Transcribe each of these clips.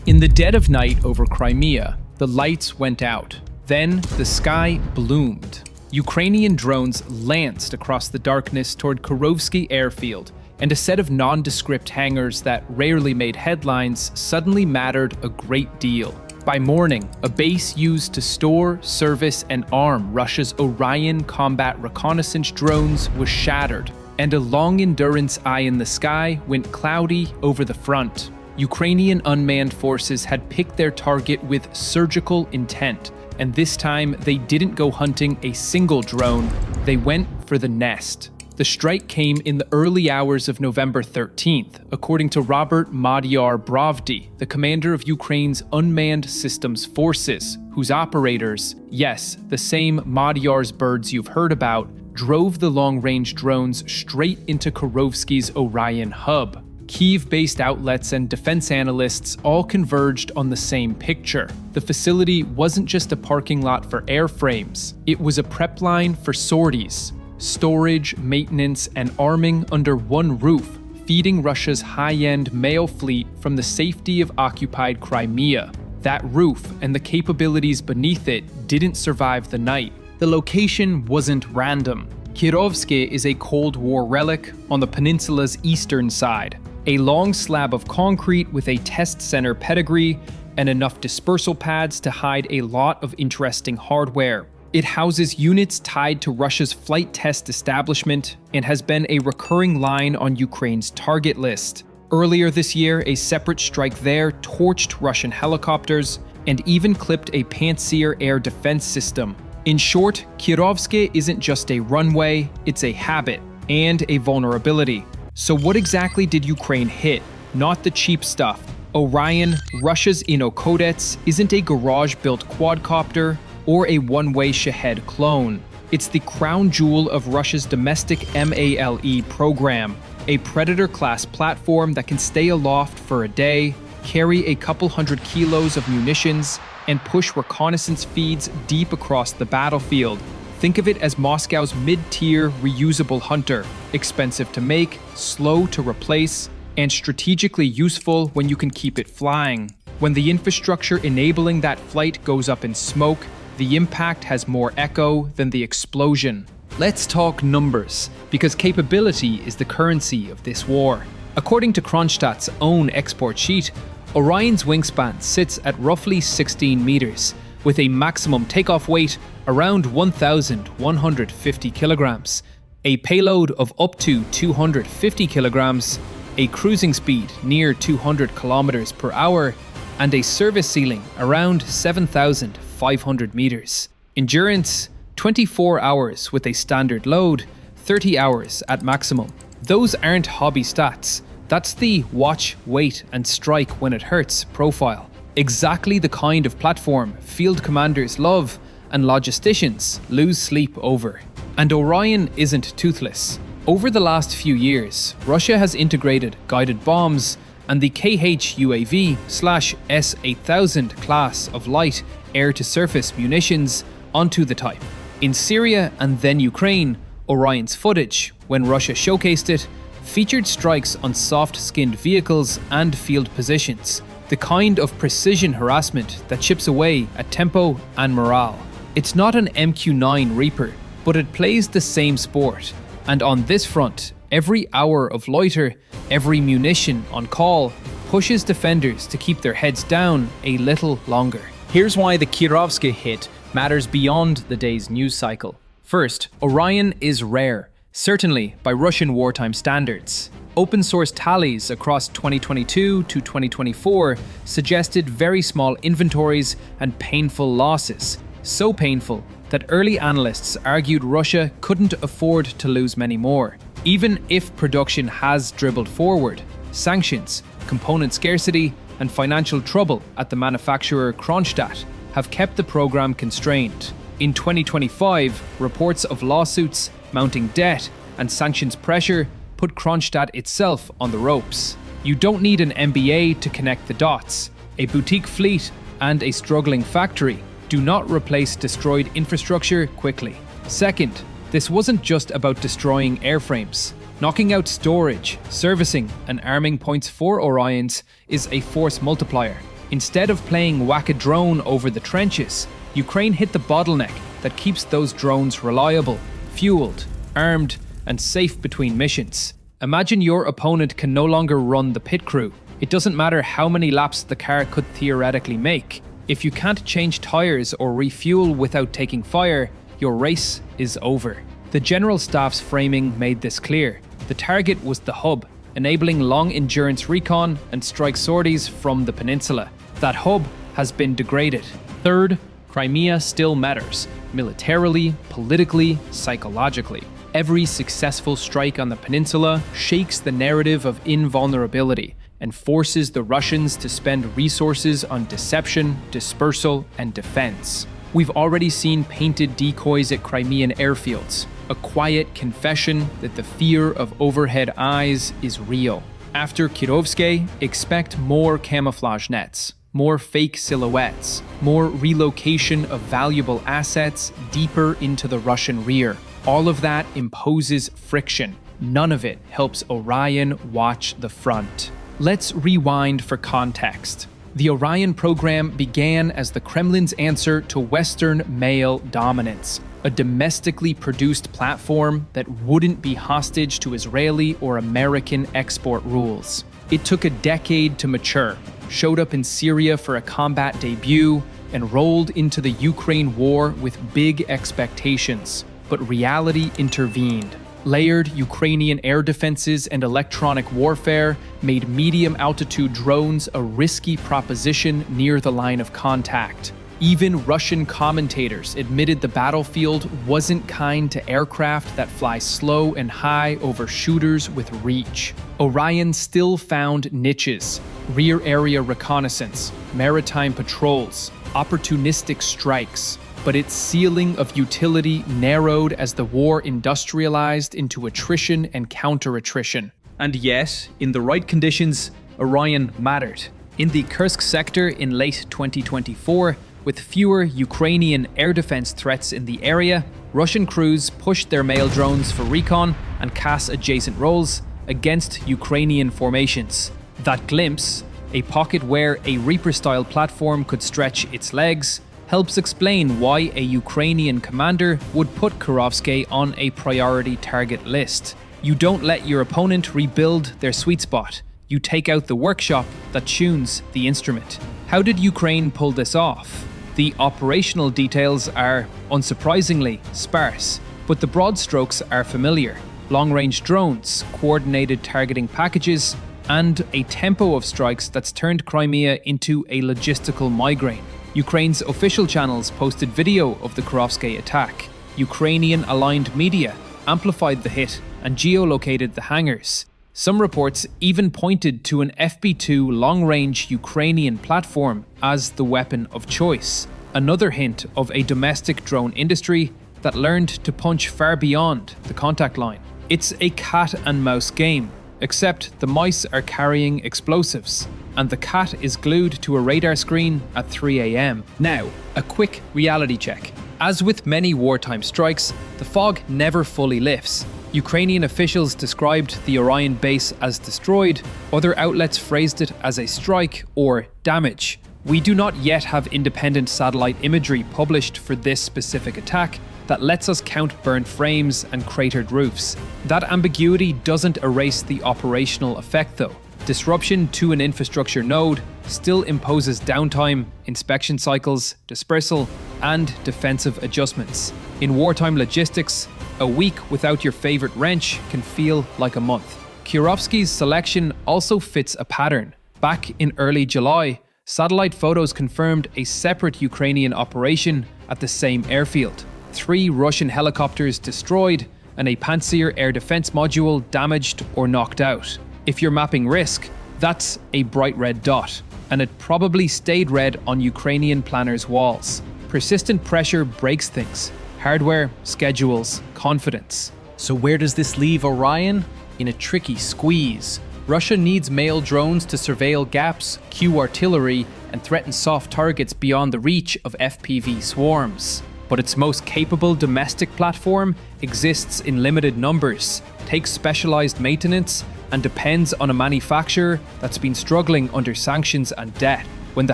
In the dead of night over Crimea, the lights went out. Then the sky bloomed. Ukrainian drones lanced across the darkness toward Kirovske airfield, and a set of nondescript hangars that rarely made headlines suddenly mattered a great deal. By morning, a base used to store, service, and arm Russia's Orion combat reconnaissance drones was shattered, and a long-endurance eye in the sky went cloudy over the front. Ukrainian unmanned forces had picked their target with surgical intent, and this time they didn't go hunting a single drone, they went for the nest. The strike came in the early hours of November 13th, according to Robert Magyar Bravdy, the commander of Ukraine's Unmanned Systems Forces, whose operators, yes, the same Magyar's birds you've heard about, drove the long-range drones straight into Kirovsky's Orion hub. Kyiv-based outlets and defense analysts all converged on the same picture. The facility wasn't just a parking lot for airframes, it was a prep line for sorties. Storage, maintenance, and arming under one roof, feeding Russia's high-end mail fleet from the safety of occupied Crimea. That roof and the capabilities beneath it didn't survive the night. The location wasn't random. Kirovske is a Cold War relic on the peninsula's eastern side. A long slab of concrete with a test center pedigree and enough dispersal pads to hide a lot of interesting hardware. It houses units tied to Russia's flight test establishment and has been a recurring line on Ukraine's target list. Earlier this year, a separate strike there torched Russian helicopters and even clipped a Pantsir air defense system. In short, Kirovske isn't just a runway, it's a habit and a vulnerability. So what exactly did Ukraine hit? Not the cheap stuff. Orion, Russia's Inokodets, isn't a garage-built quadcopter or a one-way Shahed clone. It's the crown jewel of Russia's domestic MALE program, a Predator-class platform that can stay aloft for a day, carry a couple hundred kilos of munitions, and push reconnaissance feeds deep across the battlefield. Think of it as Moscow's mid-tier reusable hunter, expensive to make, slow to replace, and strategically useful when you can keep it flying. When the infrastructure enabling that flight goes up in smoke, the impact has more echo than the explosion. Let's talk numbers, because capability is the currency of this war. According to Kronstadt's own export sheet, Orion's wingspan sits at roughly 16 meters, with a maximum takeoff weight around 1,150 kilograms, a payload of up to 250 kilograms, a cruising speed near 200 kilometers per hour, and a service ceiling around 7,500 meters. Endurance, 24 hours with a standard load, 30 hours at maximum. Those aren't hobby stats. That's the watch, wait, and strike when it hurts profile. Exactly the kind of platform field commanders love and logisticians lose sleep over. And Orion isn't toothless. Over the last few years, Russia has integrated guided bombs and the KH-UAV/S-8000 class of light air-to-surface munitions onto the type. In Syria and then Ukraine, Orion's footage, when Russia showcased it, featured strikes on soft-skinned vehicles and field positions, the kind of precision harassment that chips away at tempo and morale. It's not an MQ-9 Reaper, but it plays the same sport. And on this front, every hour of loiter, every munition on call, pushes defenders to keep their heads down a little longer. Here's why the Kirovske hit matters beyond the day's news cycle. First, Orion is rare, certainly by Russian wartime standards. Open source tallies across 2022 to 2024 suggested very small inventories and painful losses. So painful that early analysts argued Russia couldn't afford to lose many more. Even if production has dribbled forward, sanctions, component scarcity, and financial trouble at the manufacturer Kronstadt have kept the program constrained. In 2025, reports of lawsuits, mounting debt, and sanctions pressure put Kronstadt itself on the ropes. You don't need an MBA to connect the dots. A boutique fleet and a struggling factory do not replace destroyed infrastructure quickly. Second, this wasn't just about destroying airframes. Knocking out storage, servicing, and arming points for Orions is a force multiplier. Instead of playing whack-a-drone over the trenches, Ukraine hit the bottleneck that keeps those drones reliable, fueled, armed, and safe between missions. Imagine your opponent can no longer run the pit crew. It doesn't matter how many laps the car could theoretically make. If you can't change tires or refuel without taking fire, your race is over. The General Staff's framing made this clear. The target was the hub, enabling long-endurance recon and strike sorties from the peninsula. That hub has been degraded. Third, Crimea still matters, militarily, politically, psychologically. Every successful strike on the peninsula shakes the narrative of invulnerability and forces the Russians to spend resources on deception, dispersal, and defense. We've already seen painted decoys at Crimean airfields, a quiet confession that the fear of overhead eyes is real. After Kirovsky, expect more camouflage nets, more fake silhouettes, more relocation of valuable assets deeper into the Russian rear. All of that imposes friction. None of it helps Orion watch the front. Let's rewind for context. The Orion program began as the Kremlin's answer to Western male dominance, a domestically produced platform that wouldn't be hostage to Israeli or American export rules. It took a decade to mature, showed up in Syria for a combat debut, and rolled into the Ukraine war with big expectations. But reality intervened. Layered Ukrainian air defenses and electronic warfare made medium-altitude drones a risky proposition near the line of contact. Even Russian commentators admitted the battlefield wasn't kind to aircraft that fly slow and high over shooters with reach. Orion still found niches: rear area reconnaissance, maritime patrols, opportunistic strikes. But its ceiling of utility narrowed as the war industrialized into attrition and counter-attrition. And yet, in the right conditions, Orion mattered. In the Kursk sector in late 2024, with fewer Ukrainian air defense threats in the area, Russian crews pushed their mail drones for recon and CAS adjacent roles against Ukrainian formations. That glimpse, a pocket where a Reaper-style platform could stretch its legs, helps explain why a Ukrainian commander would put Kirovsky on a priority target list. You don't let your opponent rebuild their sweet spot. You take out the workshop that tunes the instrument. How did Ukraine pull this off? The operational details are, unsurprisingly, sparse, but the broad strokes are familiar. Long-range drones, coordinated targeting packages, and a tempo of strikes that's turned Crimea into a logistical migraine. Ukraine's official channels posted video of the Kirovsky attack. Ukrainian-aligned media amplified the hit and geolocated the hangars. Some reports even pointed to an FB-2 long-range Ukrainian platform as the weapon of choice. Another hint of a domestic drone industry that learned to punch far beyond the contact line. It's a cat-and-mouse game, except the mice are carrying explosives, and the cat is glued to a radar screen at 3 a.m. Now, a quick reality check. As with many wartime strikes, the fog never fully lifts. Ukrainian officials described the Orion base as destroyed, other outlets phrased it as a strike or damage. We do not yet have independent satellite imagery published for this specific attack that lets us count burnt frames and cratered roofs. That ambiguity doesn't erase the operational effect though. Disruption to an infrastructure node still imposes downtime, inspection cycles, dispersal, and defensive adjustments. In wartime logistics, a week without your favorite wrench can feel like a month. Kirovsky's selection also fits a pattern. Back in early July, satellite photos confirmed a separate Ukrainian operation at the same airfield. 3 Russian helicopters destroyed and a Pantsir air defense module damaged or knocked out. If you're mapping risk, that's a bright red dot, and it probably stayed red on Ukrainian planners' walls. Persistent pressure breaks things: hardware, schedules, confidence. So where does this leave Orion? In a tricky squeeze. Russia needs mail drones to surveil gaps, cue artillery, and threaten soft targets beyond the reach of FPV swarms. But its most capable domestic platform exists in limited numbers, takes specialized maintenance, and depends on a manufacturer that's been struggling under sanctions and debt. When the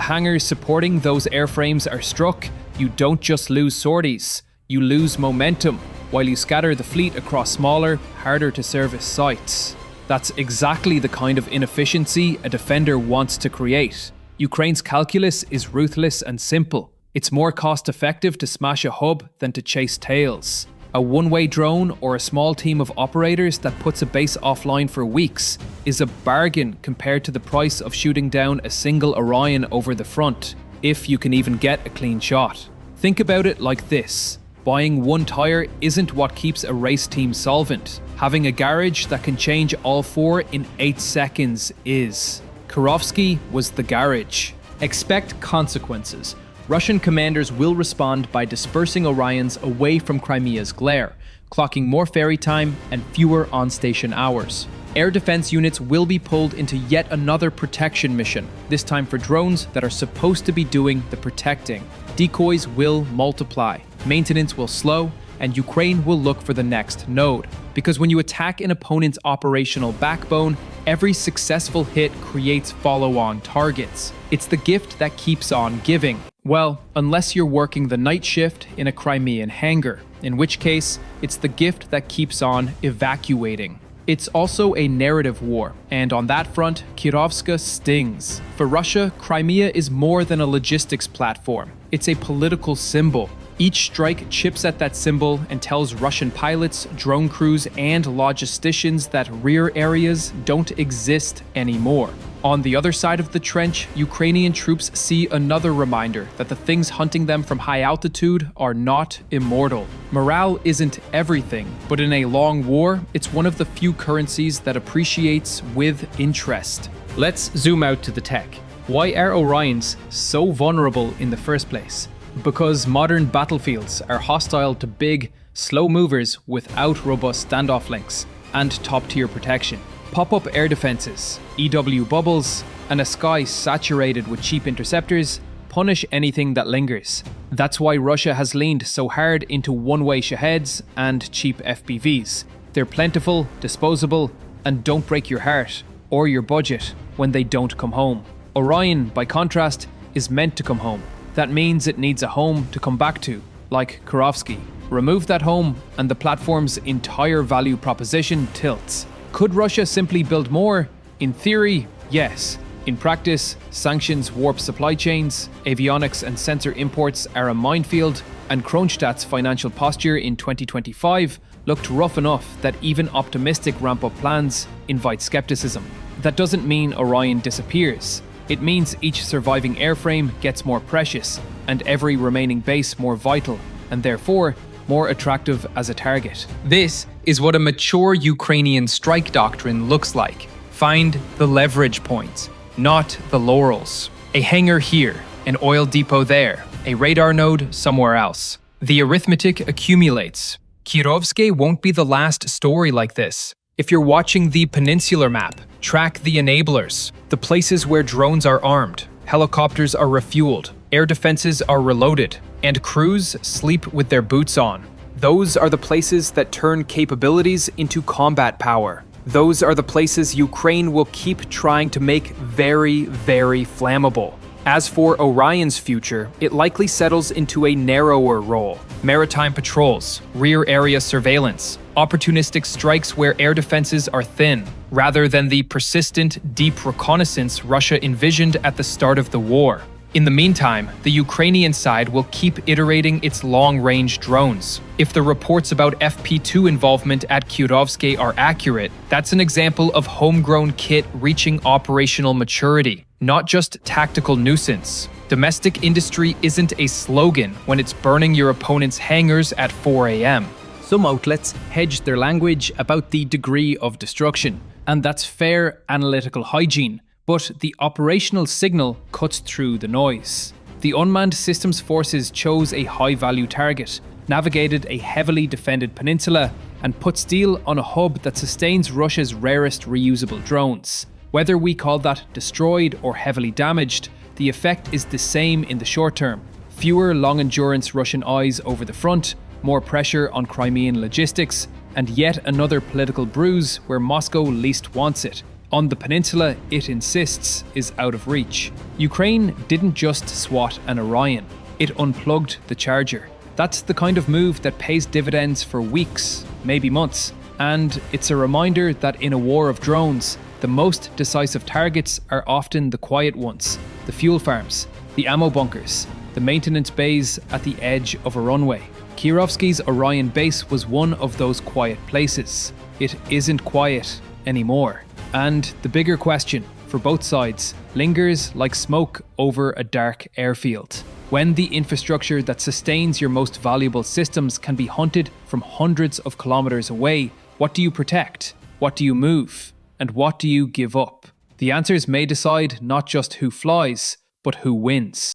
hangars supporting those airframes are struck, you don't just lose sorties, you lose momentum, while you scatter the fleet across smaller, harder-to-service sites. That's exactly the kind of inefficiency a defender wants to create. Ukraine's calculus is ruthless and simple. It's more cost-effective to smash a hub than to chase tails. A one-way drone or a small team of operators that puts a base offline for weeks is a bargain compared to the price of shooting down a single Orion over the front, if you can even get a clean shot. Think about it like this. Buying one tyre isn't what keeps a race team solvent. Having a garage that can change all four in 8 seconds is. Kirovsky was the garage. Expect consequences. Russian commanders will respond by dispersing Orions away from Crimea's glare, clocking more ferry time and fewer on-station hours. Air defense units will be pulled into yet another protection mission, this time for drones that are supposed to be doing the protecting. Decoys will multiply, maintenance will slow, and Ukraine will look for the next node. Because when you attack an opponent's operational backbone, every successful hit creates follow-on targets. It's the gift that keeps on giving. Well, unless you're working the night shift in a Crimean hangar, in which case, it's the gift that keeps on evacuating. It's also a narrative war, and on that front, Kirovske stings. For Russia, Crimea is more than a logistics platform. It's a political symbol. Each strike chips at that symbol and tells Russian pilots, drone crews, and logisticians that rear areas don't exist anymore. On the other side of the trench, Ukrainian troops see another reminder that the things hunting them from high altitude are not immortal. Morale isn't everything, but in a long war, it's one of the few currencies that appreciates with interest. Let's zoom out to the tech. Why are Orions so vulnerable in the first place? Because modern battlefields are hostile to big, slow movers without robust standoff links and top-tier protection. Pop-up air defenses, EW bubbles, and a sky saturated with cheap interceptors punish anything that lingers. That's why Russia has leaned so hard into one-way Shaheds and cheap FPVs. They're plentiful, disposable, and don't break your heart or your budget when they don't come home. Orion, by contrast, is meant to come home. That means it needs a home to come back to, like Kirovsky. Remove that home and the platform's entire value proposition tilts. Could Russia simply build more? In theory, yes. In practice, sanctions warp supply chains, avionics and sensor imports are a minefield, and Kronstadt's financial posture in 2025 looked rough enough that even optimistic ramp-up plans invite skepticism. That doesn't mean Orion disappears. It means each surviving airframe gets more precious, and every remaining base more vital, and therefore more attractive as a target. This is what a mature Ukrainian strike doctrine looks like. Find the leverage points, not the laurels. A hangar here, an oil depot there, a radar node somewhere else. The arithmetic accumulates. Kirovske won't be the last story like this. If you're watching the peninsular map, track the enablers, the places where drones are armed, helicopters are refueled, air defenses are reloaded, and crews sleep with their boots on. Those are the places that turn capabilities into combat power. Those are the places Ukraine will keep trying to make very, very flammable. As for Orion's future, it likely settles into a narrower role. Maritime patrols, rear area surveillance, opportunistic strikes where air defenses are thin, rather than the persistent, deep reconnaissance Russia envisioned at the start of the war. In the meantime, the Ukrainian side will keep iterating its long-range drones. If the reports about FP2 involvement at Kirovske are accurate, that's an example of homegrown kit reaching operational maturity, not just tactical nuisance. Domestic industry isn't a slogan when it's burning your opponent's hangars at 4 a.m. Some outlets hedge their language about the degree of destruction, and that's fair analytical hygiene. But the operational signal cuts through the noise. The unmanned systems forces chose a high-value target, navigated a heavily defended peninsula, and put steel on a hub that sustains Russia's rarest reusable drones. Whether we call that destroyed or heavily damaged, the effect is the same in the short term. Fewer long-endurance Russian eyes over the front, more pressure on Crimean logistics, and yet another political bruise where Moscow least wants it. On the peninsula, it insists, is out of reach. Ukraine didn't just swat an Orion, it unplugged the Charger. That's the kind of move that pays dividends for weeks, maybe months. And it's a reminder that in a war of drones, the most decisive targets are often the quiet ones, the fuel farms, the ammo bunkers, the maintenance bays at the edge of a runway. Kirovsky's Orion base was one of those quiet places. It isn't quiet anymore. And the bigger question, for both sides, lingers like smoke over a dark airfield. When the infrastructure that sustains your most valuable systems can be hunted from hundreds of kilometers away, what do you protect? What do you move? And what do you give up? The answers may decide not just who flies, but who wins.